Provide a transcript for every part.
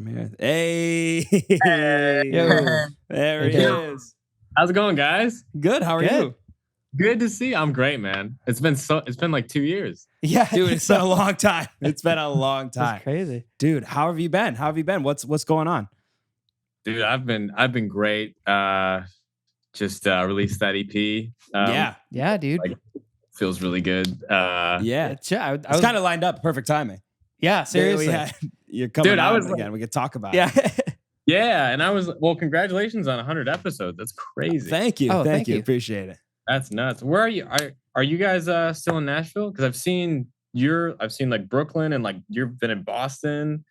from here. Hey, Yo. there he Yo. is. How's it going, guys? Good. How are you? Good to see you. I'm great, man. It's been like 2 years. Yeah, Dude, it's been a long time. It's been a long time. That's crazy. Dude, how have you been? What's going on? Dude, I've been great. Just released that EP. Yeah, dude. Like, feels really good. Yeah. It's It's kind of lined up. Perfect timing. yeah, seriously. You're coming Dude, out again. We could talk about it. Yeah, and congratulations on 100 episodes. That's crazy. Thank you. Oh, thank you. you. Appreciate it. That's nuts. Where are you? Are you guys still in Nashville? Because I've seen like Brooklyn, and like you've been in Boston.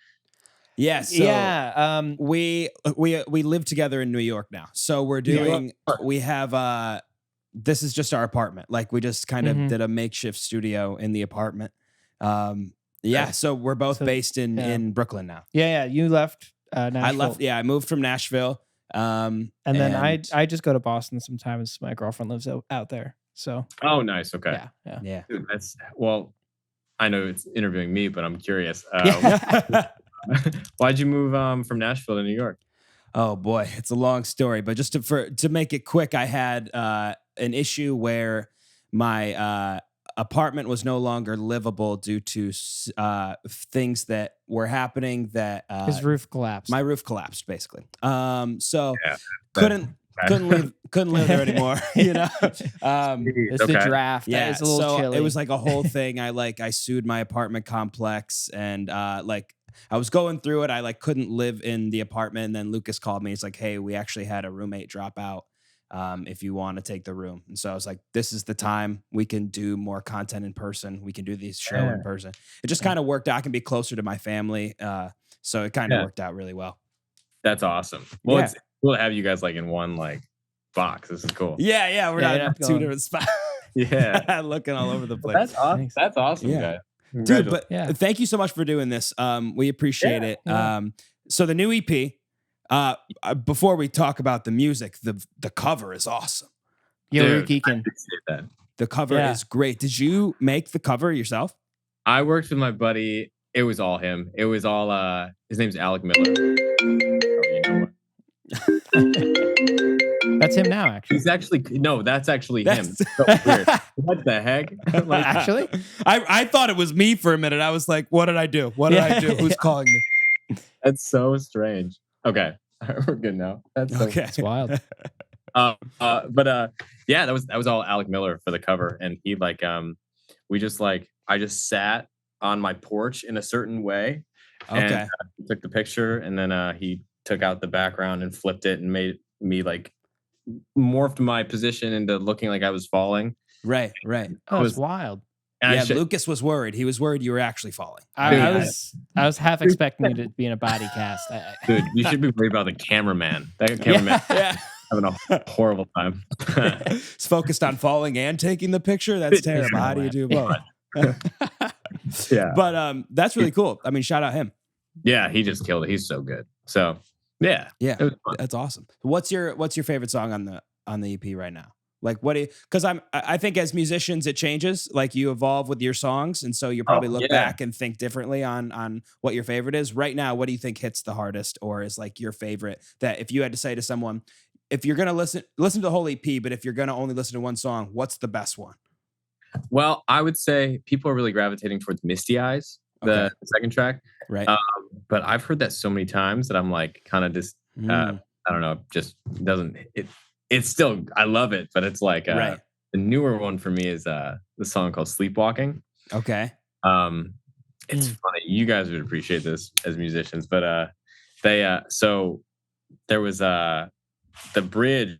Yeah. So yeah. we live together in New York now. So we're doing. We have. This is just our apartment. Like we just kind of did a makeshift studio in the apartment. Yeah. So we're both based in Brooklyn now. Yeah. You left Nashville. I left. Yeah, I moved from Nashville. And then I just go to Boston sometimes. My girlfriend lives out there. So. Oh, nice. Okay. Yeah. Dude, I know it's interviewing me, but I'm curious. Why'd you move from Nashville to New York? Oh boy, it's a long story, but just to make it quick, I had an issue where my apartment was no longer livable due to things that were happening. That his roof collapsed. My roof collapsed, basically. So Yeah, couldn't live there anymore. You know, it's the draft. Yeah, it's a little so chilly. it was like a whole thing. I sued my apartment complex, and I was going through it. I couldn't live in the apartment. And then Lucas called me. He's like, "Hey, we actually had a roommate drop out. If you want to take the room." And so I was like, "This is the time we can do more content in person. We can do these show in person." It just kind of worked out. I can be closer to my family. So it kind of worked out really well. That's awesome. Well, it's cool to have you guys like in one like box. This is cool. Yeah. We're not in two different spots. Yeah, looking all over the place. That's awesome. That's awesome, guys. Dude, but thank you so much for doing this. We appreciate it. Yeah. So the new EP, before we talk about the music, the cover is awesome. You're Dude, geeking. The cover is great. Did you make the cover yourself? I worked with my buddy. It was all him. It was all his name's Alec Miller. That's him now, actually. He's actually that's actually him. So weird. What the heck? Like, Actually? I thought it was me for a minute. I was like, what did I do? Who's calling me? that's so strange. Okay. We're good now. That's so Okay. It's wild. Yeah, that was all Alec Miller for the cover, and he I just sat on my porch in a certain way, and took the picture, and then he took out the background and flipped it and made me like morphed my position into looking like I was falling. Right. Oh, it's wild. And Lucas was worried. He was worried you were actually falling. I was half expecting you to be in a body cast. Dude, you should be worried about the cameraman. That cameraman having a horrible time. It's focused on falling and taking the picture. That's terrible. How do you do both? Yeah. But that's really cool. I mean, shout out him. Yeah, he just killed it. He's so good. So yeah, that's awesome. What's your favorite song on the EP right now? Like because I think as musicians it changes. Like you evolve with your songs, and so you probably look back and think differently on what your favorite is. Right now, what do you think hits the hardest, or is like your favorite? That if you had to say to someone, if you're gonna listen to the whole EP, but if you're gonna only listen to one song, what's the best one? Well, I would say people are really gravitating towards Misty Eyes, the second track. Right. But I've heard that so many times that I'm like kind of just I don't know, just doesn't it's still I love it, but it's like the newer one for me is the song called Sleepwalking. Okay. It's funny. You guys would appreciate this as musicians, but so there was the bridge.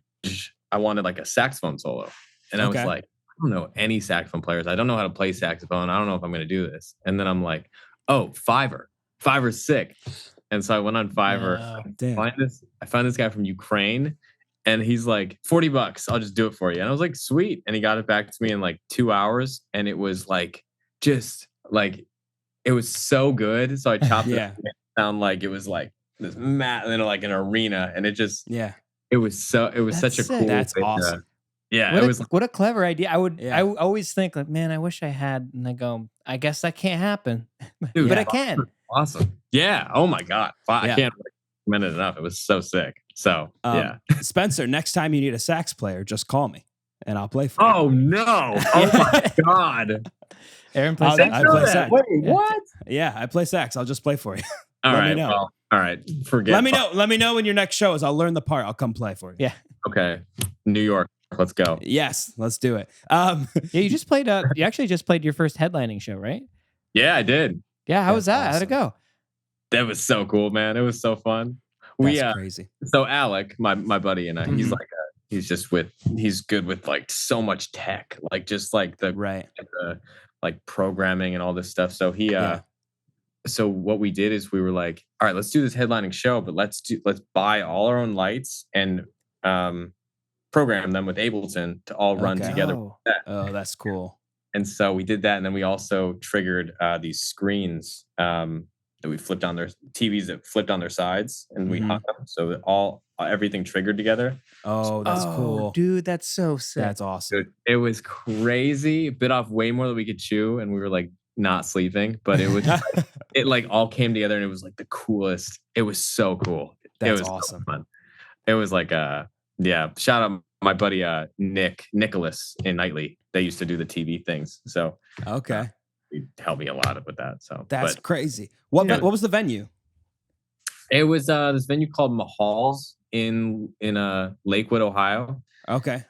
I wanted like a saxophone solo, and I was like, I don't know any saxophone players. I don't know how to play saxophone. I don't know if I'm going to do this. And then I'm like, oh, Fiverr. Fiverr's sick. And so I went on Fiverr. I found this guy from Ukraine, and he's like, $40. I'll just do it for you. And I was like, sweet. And he got it back to me in like 2 hours. And it was like, just like, it was so good. So I chopped it sound like it was like this like an arena. And it just, it was such a cool. That's awesome. Yeah, what a clever idea. I always think like, man, I wish I had, and I go, I guess that can't happen, Dude, but it can. Awesome. Yeah. Oh my God. I can't recommend it enough. It was so sick. So yeah. Spencer, next time you need a sax player, just call me and I'll play for you. Oh no. Oh my God. Aaron plays sax. I play sax. Wait, what? Yeah, I play sax. I'll just play for you. All Let right. me know. Well, all right. Forget. Let me know. Let me know when your next show is. I'll learn the part. I'll come play for you. Yeah. Okay. New York. Let's go. Yes, let's do it. Yeah, you just played. You actually just played your first headlining show, right? Yeah, I did. Yeah. How was that? Awesome. How'd it go? That was so cool, man. It was so fun. That's crazy. So Alec, my buddy, and I, he's Mhm. like he's good with like so much tech, like just like the like programming and all this stuff. So he so what we did is we were like, all right, let's do this headlining show, but let's buy all our own lights and program them with Ableton to all run together. Oh, that's cool. And so we did that, and then we also triggered these screens that we flipped on their TVs that flipped on their sides, and we hung them so that everything triggered together. Oh, that's cool, dude. That's so sick. That's awesome. Dude, it was crazy. Bit off way more than we could chew, and we were like not sleeping, but it was it like all came together, and it was like the coolest. It was so cool. That's it was awesome. So fun. It was like shout out my buddy Nicholas in Nightly. They used to do the TV things, so he helped me a lot with that. So that's crazy. What was the venue? It was this venue called Mahal's in Lakewood, Ohio. Okay.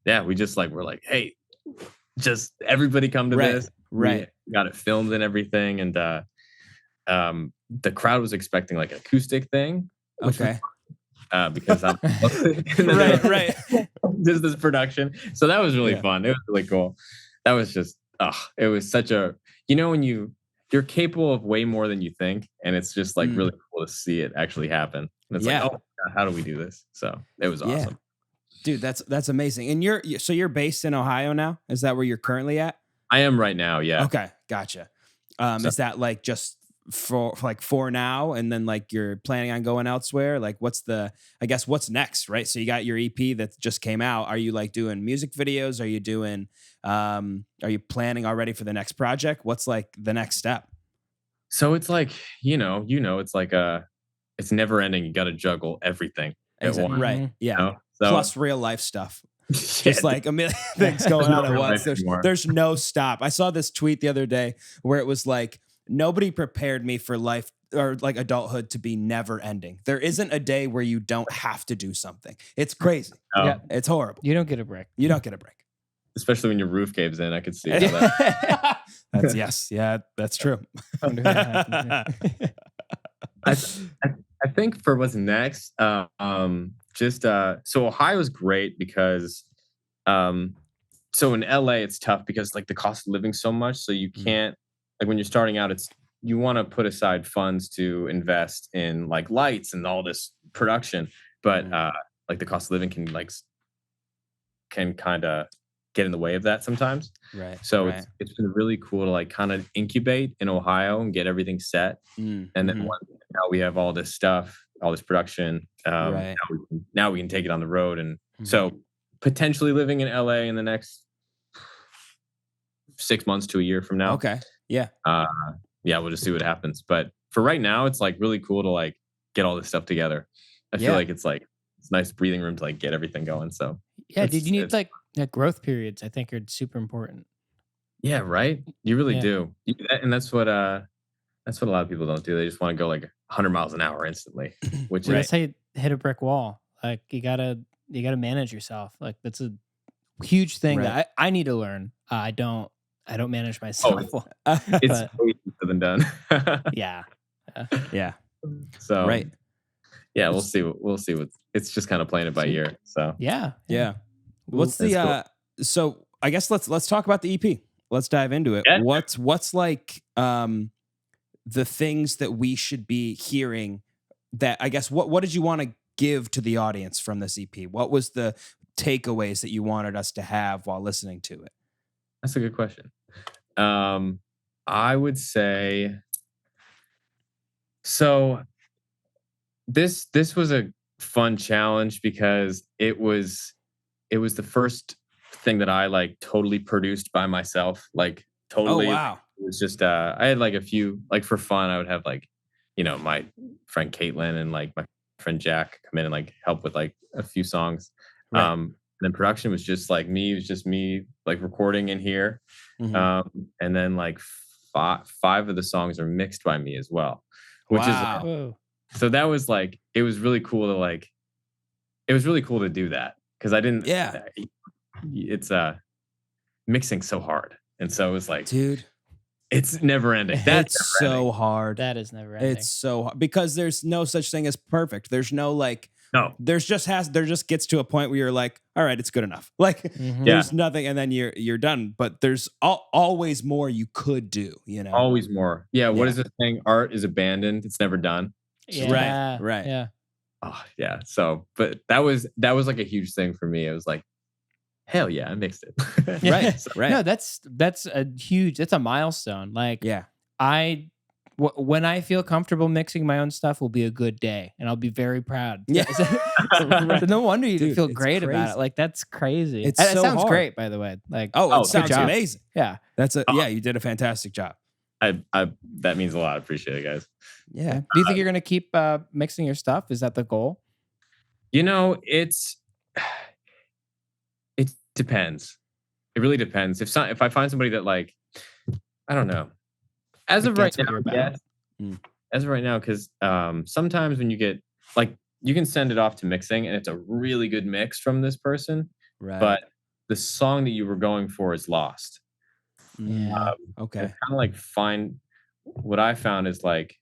Yeah, we just we're like, hey, just everybody come to this. Right. We got it filmed and everything, and the crowd was expecting like an acoustic thing. Okay. Because I'm right. Just this production. So that was really fun. It was really cool. That was just it was such a when you're capable of way more than you think, and it's just like really cool to see it actually happen. And it's like, oh God, how do we do this? So it was awesome. Dude, that's amazing. And you're based in Ohio now? Is that where you're currently at? I am right now, yeah. Okay, gotcha. Is that like just for now, and then like you're planning on going elsewhere? Like what's next, right? So you got your EP that just came out. Are you like doing music videos? Are you doing are you planning already for the next project? What's like the next step? So it's like, it's like it's never ending. You got to juggle everything at once. Right. Yeah. So, plus real life stuff. Just like a million things going on at once. There's no stop. I saw this tweet the other day where it was like, nobody prepared me for life or like adulthood to be never ending. There isn't a day where you don't have to do something. It's crazy. Yeah, it's horrible. You don't get a break. Especially when your roof caves in. I could see that. That's true. I think for what's next, so Ohio is great because so in LA it's tough because like the cost of living so much, so you can't like when you're starting out, you want to put aside funds to invest in like lights and all this production, but like the cost of living can kind of get in the way of that sometimes. Right. So it's been really cool to like kind of incubate in Ohio and get everything set, and then now we have all this stuff, all this production. Now we can take it on the road, and so potentially living in LA in the next 6 months to a year from now. Okay. Yeah. We'll just see what happens. But for right now, it's like really cool to like get all this stuff together. I feel like it's nice breathing room to like get everything going. So did you need like growth periods? I think are super important. Yeah, right. You really do, and that's what a lot of people don't do. They just want to go like 100 miles an hour instantly, which that's how you hit a brick wall. Like you gotta manage yourself. Like that's a huge thing that I need to learn. I don't manage myself. It's way easier than done. Yeah. So yeah, we'll see what it's just kind of playing it by ear. So yeah. What's the so I guess let's talk about the EP. Let's dive into it. What's like the things that we should be hearing that I guess what did you want to give to the audience from this EP? What was the takeaways that you wanted us to have while listening to it? That's a good question. I would say so this was a fun challenge because it was the first thing that I like totally produced by myself. Like totally. Oh, wow. It was just I had like a few like for fun. I would have like my friend Caitlin and like my friend Jack come in and like help with like a few songs. Right. And then production was just like me. It was just me like recording in here. And then like five of the songs are mixed by me as well, which Wow. is so that was like it was really cool to do that because I didn't. Yeah. It's mixing so hard, and so it was like, Dude, it's never ending. That's so hard. That is never ending. It's so hard because there's no such thing as perfect. There's no like, no. there just gets to a point where you're like, all right, it's good enough. Like there's nothing, and then you're done. But there's always more you could do. Always more. Yeah. What is this thing? Art is abandoned. It's never done. Yeah. Right. Yeah. Oh yeah. So, but that was like a huge thing for me. It was like, hell yeah, I mixed it. Right. Right. No, that's a milestone. Like, Yeah. when I feel comfortable mixing my own stuff will be a good day, and I'll be very proud. Yeah. So no wonder you feel great crazy. about it. Like, that's crazy. It's it so sounds hard. great, by the way. Like, it sounds job. amazing. Yeah. You did a fantastic job. That means a lot. I appreciate it, guys. Yeah. Do you think you're gonna keep mixing your stuff? Is that the goal? It depends. It really depends. If I find somebody that like, I don't know. As of right now, yes. As of right now, because sometimes when you get like, you can send it off to mixing and it's a really good mix from this person, Right. but the song that you were going for is lost. Yeah. Okay. Kind of like what I found is like,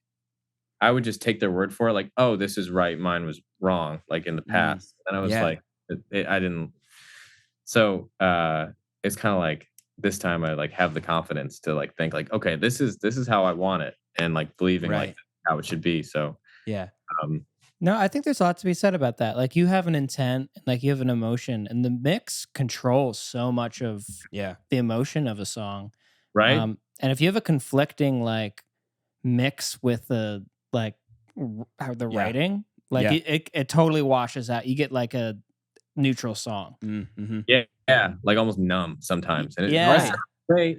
I would just take their word for it. Like, oh, this is right. Mine was wrong. Like in the past. And I was like, I didn't. So it's kind of like this time I like have the confidence to like think like, okay, this is how I want it. And like believing like how it should be. So yeah. No, I think there's a lot to be said about that. Like, you have an intent, like you have an emotion, and the mix controls so much of the emotion of a song. Right. And if you have a conflicting like mix with the like the writing, like it totally washes out. You get like a neutral song. Mm-hmm. Yeah. Like almost numb sometimes. And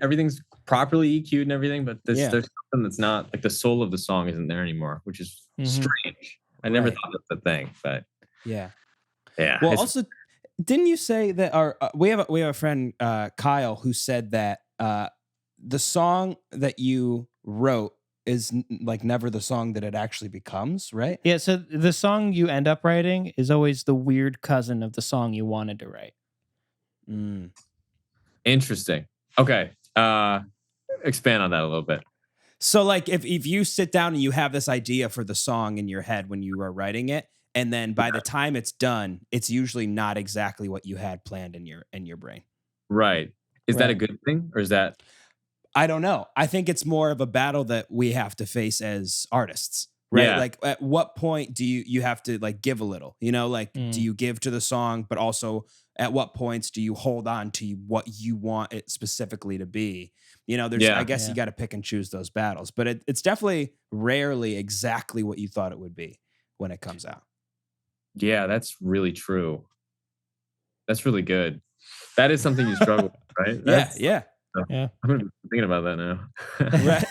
everything's properly EQ'd and everything, but there's something that's not like the soul of the song isn't there anymore, which is strange. I never thought that's the thing, but yeah. Well, also, didn't you say that we have a friend Kyle who said that the song that you wrote is like never the song that it actually becomes, right? Yeah. So the song you end up writing is always the weird cousin of the song you wanted to write. Interesting. Okay. Expand on that a little bit. So like if you sit down and you have this idea for the song in your head when you are writing it, and then by the time it's done, it's usually not exactly what you had planned in your brain. Right. Is that a good thing, or is that? I don't know. I think it's more of a battle that we have to face as artists, right? Yeah. Like at what point do you have to like give a little, like do you give to the song, but also at what points do you hold on to what you want it specifically to be? I guess you got to pick and choose those battles, but it's definitely rarely exactly what you thought it would be when it comes out. Yeah, that's really true. That's really good. That is something you struggle with, right? Yeah. I'm gonna be thinking about that now. Right.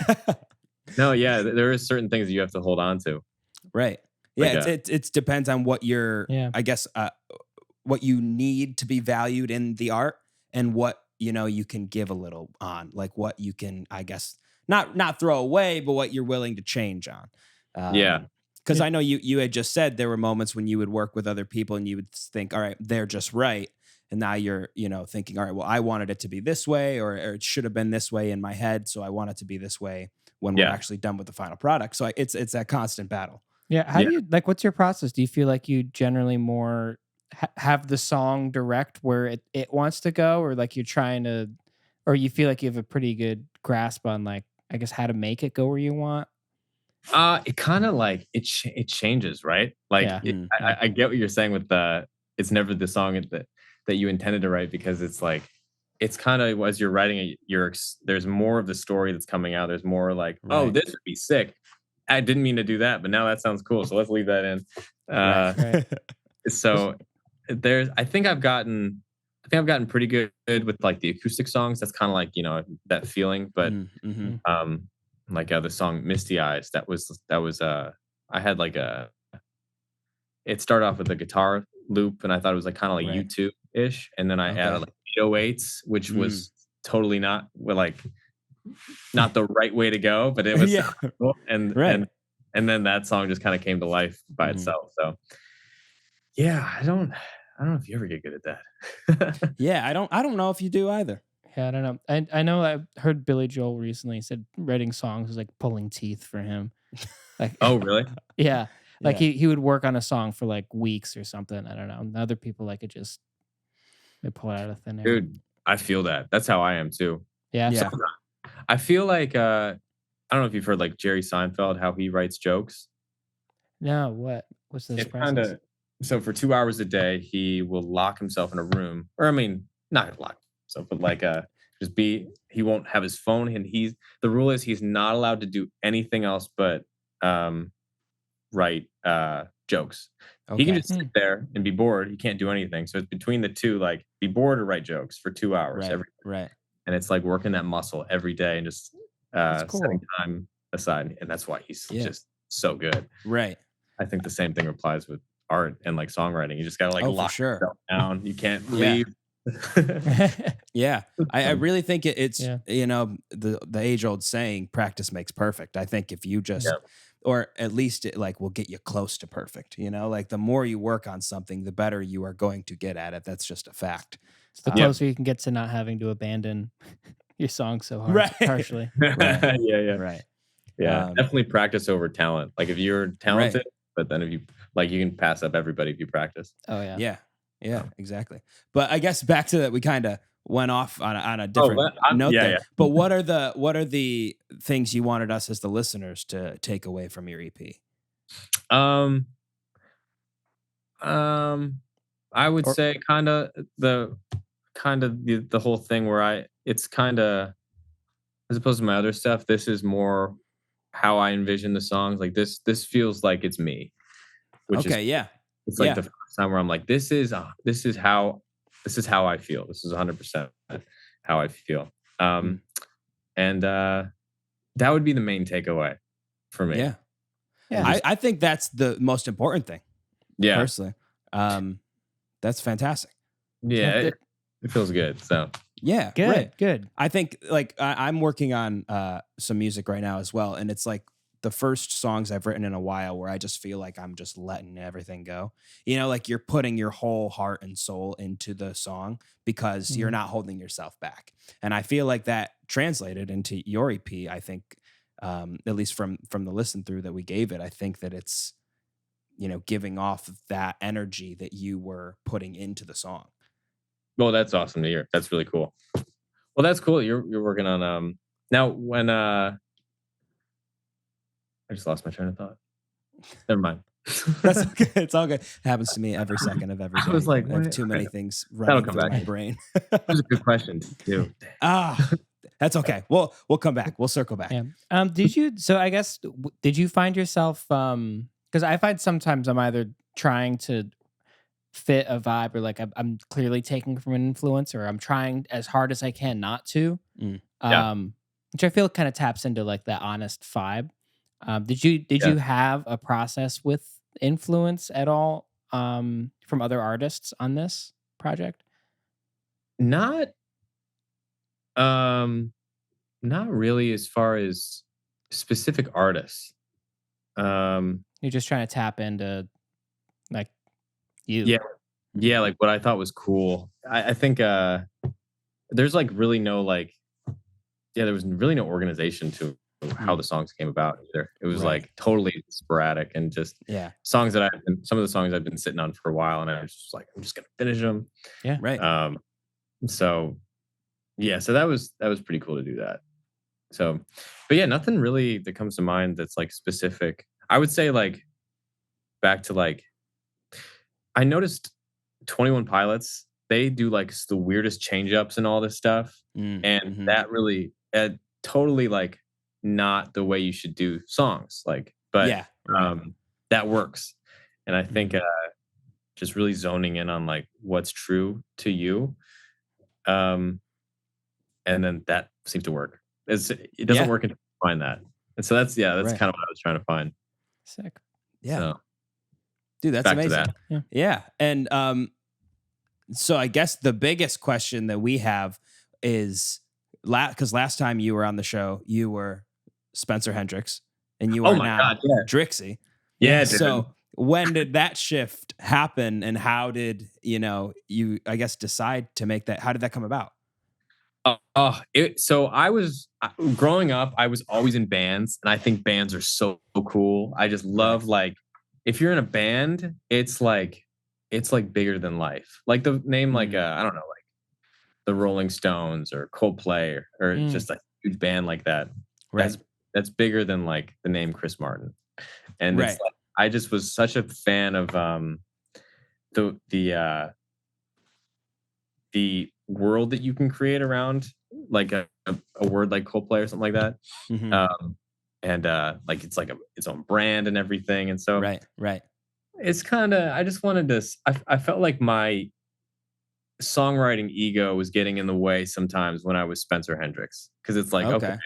No, yeah, there are certain things that you have to hold on to. Right. Yeah, like, it depends on what you're, I guess, what you need to be valued in the art and what, you can give a little on, like what you can, I guess, not throw away, but what you're willing to change on. Because I know you had just said there were moments when you would work with other people and you would think, all right, they're just right. And now you're, thinking, all right, well, I wanted it to be this way, or it should have been this way in my head. So I want it to be this way when we're actually done with the final product. So it's that constant battle. Yeah. How do you, like, what's your process? Do you feel like you generally more have the song direct where it wants to go, or like you're trying to, or you feel like you have a pretty good grasp on, like, I guess, how to make it go where you want? It kind of like it changes, right? Like I get what you're saying with it's never the song that you intended to write, because it's like, it's kind of, as you're writing it, there's more of the story that's coming out. There's more like, oh, this would be sick. I didn't mean to do that, but now that sounds cool. So let's leave that in. So I think I've gotten pretty good with like the acoustic songs. That's kind of like, that feeling, but like the song Misty Eyes. That was I had like a it started off with a guitar loop, and I thought it was like kind of like Right. YouTube-ish, and then I added Okay. like 808s, which Mm. was totally not like not the right way to go, but it was Yeah. cool. And Right. and then that song just kind of came to life by Mhm. itself. So yeah, I don't know if you ever get good at that. Yeah, I don't know if you do either. Yeah, I don't know. I know I heard Billy Joel recently said writing songs was like pulling teeth for him. Like, Oh, really? yeah, like Yeah. he would work on a song for like weeks or something. I don't know. And other people like it just they pull it out of thin air. Dude, I feel that. That's how I am too. Yeah. Yeah. I feel like I don't know if you've heard like Jerry Seinfeld, how he writes jokes. No, what's this It's process? kind of so for 2 hours a day, he will lock himself in a room, or I mean, not lock himself, but like just be. He won't have his phone, and the rule is he's not allowed to do anything else but write jokes. He can Okay. just sit there and be bored. He can't do anything. So it's between the two, like be bored or write jokes for 2 hours Right. every. Right. And it's like working that muscle every day and just That's cool. setting time aside. And that's why he's Yeah. just so good. Right. I think the same thing applies with art and like songwriting. You just gotta like Oh, for lock sure. yourself down. You can't Yeah. leave. Yeah, I really think it's Yeah. the age old saying, practice makes perfect. I think if you just Yep. or at least it like will get you close to perfect. Like the more you work on something, the better you are going to get at it. That's just a fact. It's the Yeah. closer you can get to not having to abandon your song so Right. harshly. Right. Yeah. Right. Yeah. Um, Definitely practice over talent. Like if you're talented, but then if you like you can pass up everybody if you practice. Oh yeah. Yeah, exactly. But I guess back to that, we kind of went off on a different note yeah, there. yeah. But what are the things you wanted us as the listeners to take away from your EP? I would Or- say kind of the whole thing where it's kind of as opposed to my other stuff, this is more how I envision the songs. Like this feels like it's me, which is Okay, yeah. it's like Yeah. the first time where I'm like, this is how I feel. This is 100% how I feel. And that would be the main takeaway for me. Yeah. Yeah. I think that's the most important thing, Yeah. personally. That's fantastic. Yeah. It feels good. So Yeah. Good. Right. Good. I think like I'm working on some music right now as well. And it's like the first songs I've written in a while where I just feel like I'm just letting everything go. Like you're putting your whole heart and soul into the song because you're not holding yourself back. And I feel like that translated into your EP. I think, at least from the listen through that we gave it, I think that it's, giving off that energy that you were putting into the song. well, that's awesome to hear. That's really cool. Well, that's cool. You're working on now when I just lost my train of thought. Never mind. That's okay. It's all good. It happens to me every second of every day. I was like, I have what? too many things That'll running come through back. my brain. That was a good question too. That's okay. We'll come back. We'll circle back. Yeah. Did you? So I guess did you find yourself? Because I find sometimes I'm either trying to fit a vibe or like I'm clearly taking from an influence, or I'm trying as hard as I can not to. Yeah. Which I feel kind of taps into like that honest vibe. Did you have a process with influence at all from other artists on this project? Not really as far as specific artists. You're just trying to tap into like you. Yeah, like what I thought was cool. I think there's like really no like there was really no organization to how the songs came about either. It was Right. like totally sporadic and just songs that some of the songs I've been sitting on for a while, and I was just like, I'm just gonna finish them. Yeah. Right. So that was pretty cool to do that. So, but yeah, nothing really that comes to mind that's like specific. I would say like back to like I noticed 21 Pilots, they do like the weirdest change ups and all this stuff. And that really totally like not the way you should do songs. Like, but that works. And I think just really zoning in on like what's true to you. And then that seems to work. It doesn't work until you find that. And so that's Right. kind of what I was trying to find. Sick. Yeah. So Dude, that's back to amazing. that. Yeah. And so I guess the biggest question that we have is because last time you were on the show, you were Spencer Hendricks and you Oh are my now God, yeah. DRIXY. Yeah, dude. So when did that shift happen and how did, you, I guess, decide to make that? How did that come about? So I was growing up, I was always in bands, and I think bands are so cool. I just love like if you're in a band, it's like bigger than life. Like the name, like I don't know, like the Rolling Stones or Coldplay or just a huge band like that. Right. That's bigger than like the name Chris Martin. And Right. it's like, I just was such a fan of the world that you can create around like a word like Coldplay or something like that. And like it's like its own brand and everything. And so right. It's kind of, I just wanted to, I felt like my songwriting ego was getting in the way sometimes when I was Spencer Hendricks. Cause it's like, okay,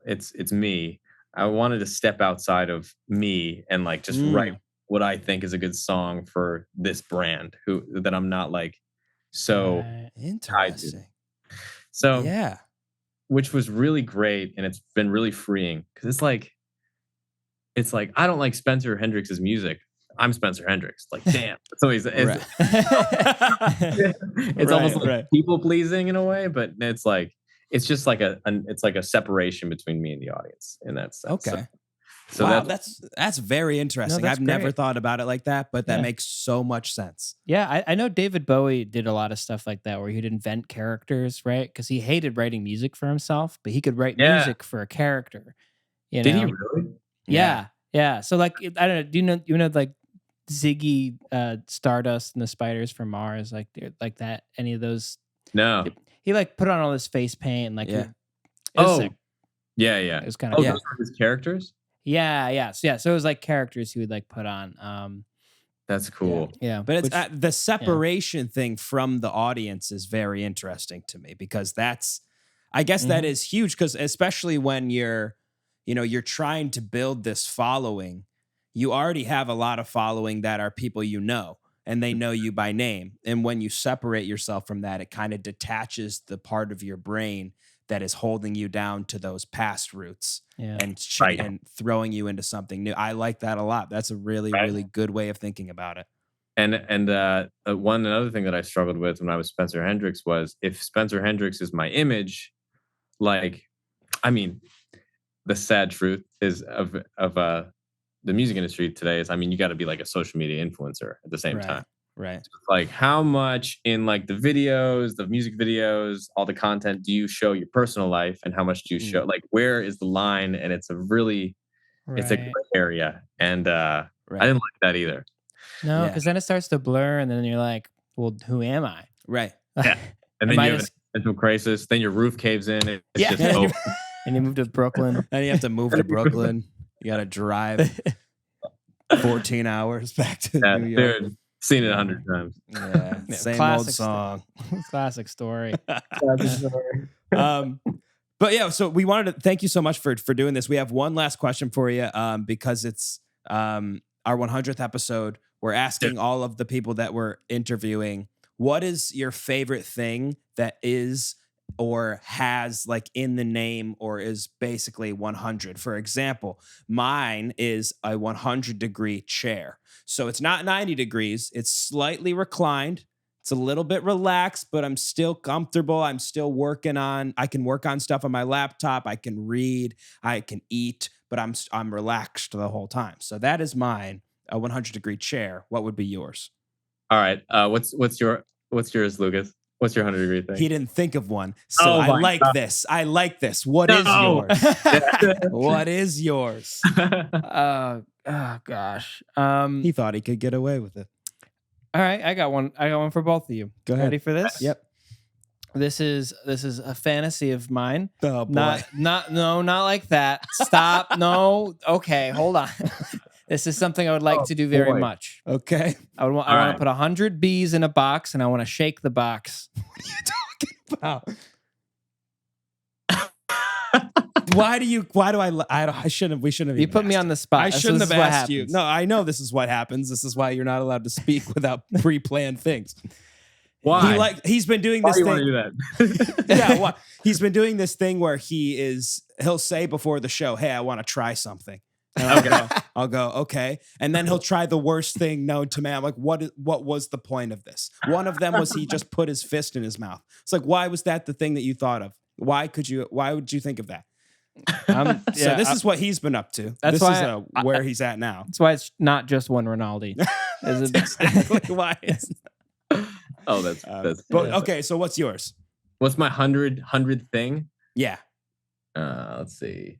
it's me. I wanted to step outside of me and like just write what I think is a good song for this brand that I'm not like so interesting. So yeah, which was really great, and it's been really freeing because it's like I don't like Spencer Hendricks' music. I'm Spencer Hendricks. Like, damn. So it's almost like people pleasing in a way, but it's just like it's like a separation between me and the audience in that sense. Okay. So wow, that's very interesting. No, that's I've never great. thought about it like that, but that makes so much sense. Yeah, I know David Bowie did a lot of stuff like that where he'd invent characters, right? Because he hated writing music for himself, but he could write music for a character. Did he really? Yeah. So like, I don't know. Do you know like Ziggy Stardust and the Spiders from Mars, like that? Any of those? No. He like put on all this face paint and like yeah. It was sick. Yeah. It was kind of those were his characters. Yeah. So it was like characters he would like put on. That's cool. Yeah. But it's the separation thing from the audience is very interesting to me because I guess that is huge because especially when you're trying to build this following, you already have a lot of following that are people and they know you by name. And when you separate yourself from that, it kind of detaches the part of your brain that is holding you down to those past roots and throwing you into something new. I like that a lot. That's a really, really good way of thinking about it. And another thing that I struggled with when I was Spencer Hendricks was if Spencer Hendricks is my image, like, I mean, the sad truth is of the music industry today is, I mean, you got to be like a social media influencer at the same time. Right. So like how much in like the videos, the music videos, all the content do you show your personal life and how much do you show, like, where is the line? And it's a really, it's a gray area. And I didn't like that either. No, because then it starts to blur and then you're like, well, who am I? Right. Yeah. And then you have an existential crisis. Then your roof caves in. It's just over. And you move to Brooklyn. And you have to move to Brooklyn. You got to drive 14 hours back to New York. Dude, seen it 100 times. Yeah. Same old song. Classic story. But yeah, so we wanted to thank you so much for doing this. We have one last question for you because it's our 100th episode. We're asking all of the people that we're interviewing, what is your favorite thing that is or has like in the name or is basically 100? For example, mine is a 100-degree chair. So it's not 90 degrees. It's slightly reclined. It's a little bit relaxed, but I'm still comfortable. I'm still I can work on stuff on my laptop. I can read, I can eat, but I'm relaxed the whole time. So that is mine, a 100-degree chair. What would be yours? All right. What's yours, Lucas? What's your 100-degree thing? He didn't think of one. So I like this. I like this. What is yours? What is yours? Oh gosh. He thought he could get away with it. All right, I got one for both of you. Go ahead. Ready for this? Yep. This is a fantasy of mine. Oh boy. Not like that. Stop. No. Okay, hold on. This is something I would like to do very much. Okay. I want to put 100 bees in a box and I want to shake the box. What are you talking about? Why do I shouldn't, we shouldn't have You even put me asked. on the spot. I So shouldn't this have is what asked you. happens. No, I know this is what happens. This is why you're not allowed to speak without pre-planned things. Why? He's been doing Why this do you want thing. to do that? Yeah, well, he's been doing this thing where he'll say before the show, "Hey, I want to try something." And I'll go, okay. And then he'll try the worst thing known to man. I'm like, what was the point of this? One of them was he just put his fist in his mouth. It's like, why was that the thing that you thought of? Why would you think of that? So this is what he's been up to. That's This why is where he's at now. That's why it's not just one Ronaldo. That's exactly why. Oh, that's. But okay, so what's yours? What's my 100th thing? Yeah. Let's see.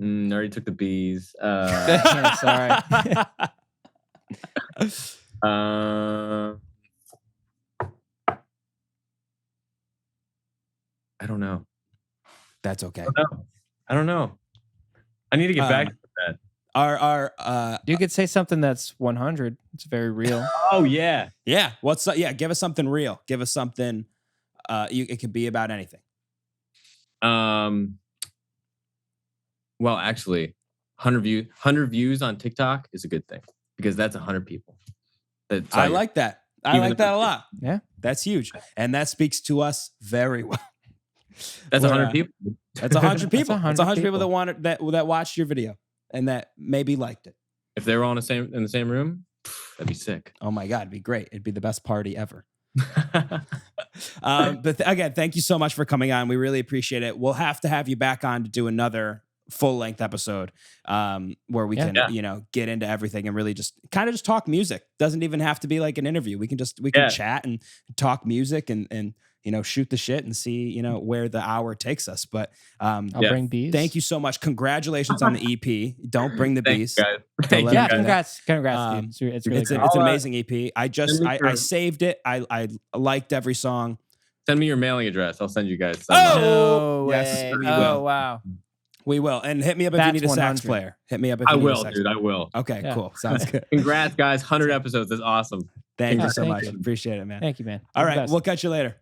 Already took the bees. Sorry. I don't know. That's okay. I don't know. I need to get back to that. Our You could say something that's 100. It's very real. Oh yeah. yeah. Give us something real. Give us something. It could be about anything. Well, actually, 100 views on TikTok is a good thing because that's 100 people. I like that. I like that a lot. Yeah. That's huge. And that speaks to us very well. That's 100 people. That's 100 people. That's 100 people people. that watched your video and that maybe liked it. If they were all in the same room, that'd be sick. Oh my God, it'd be great. It'd be the best party ever. But again, thank you so much for coming on. We really appreciate it. We'll have to have you back on to do another full-length episode where we can get into everything and really just kind of just talk music. Doesn't even have to be like an interview. We can chat and talk music and shoot the shit and see where the hour takes us. But I'll bring bees. thank you so much. Congratulations on the EP. Don't bring the bees. Thank you, guys. Congrats. Dude. It's really It's great. an amazing EP. I saved it. I liked every song. Send me your mailing address. I'll send you guys some. No way. yes, we Oh will. wow. We will. And hit me up if you That's need a sax 100. player. Hit me up if I you need a will, sax dude. player. I will. Okay, Yeah. cool. Sounds good. Congrats, guys. 100 episodes. That's awesome. Thank you Yeah, so thank much. you. Appreciate it, man. Thank you, man. All You're the right. best. We'll catch you later.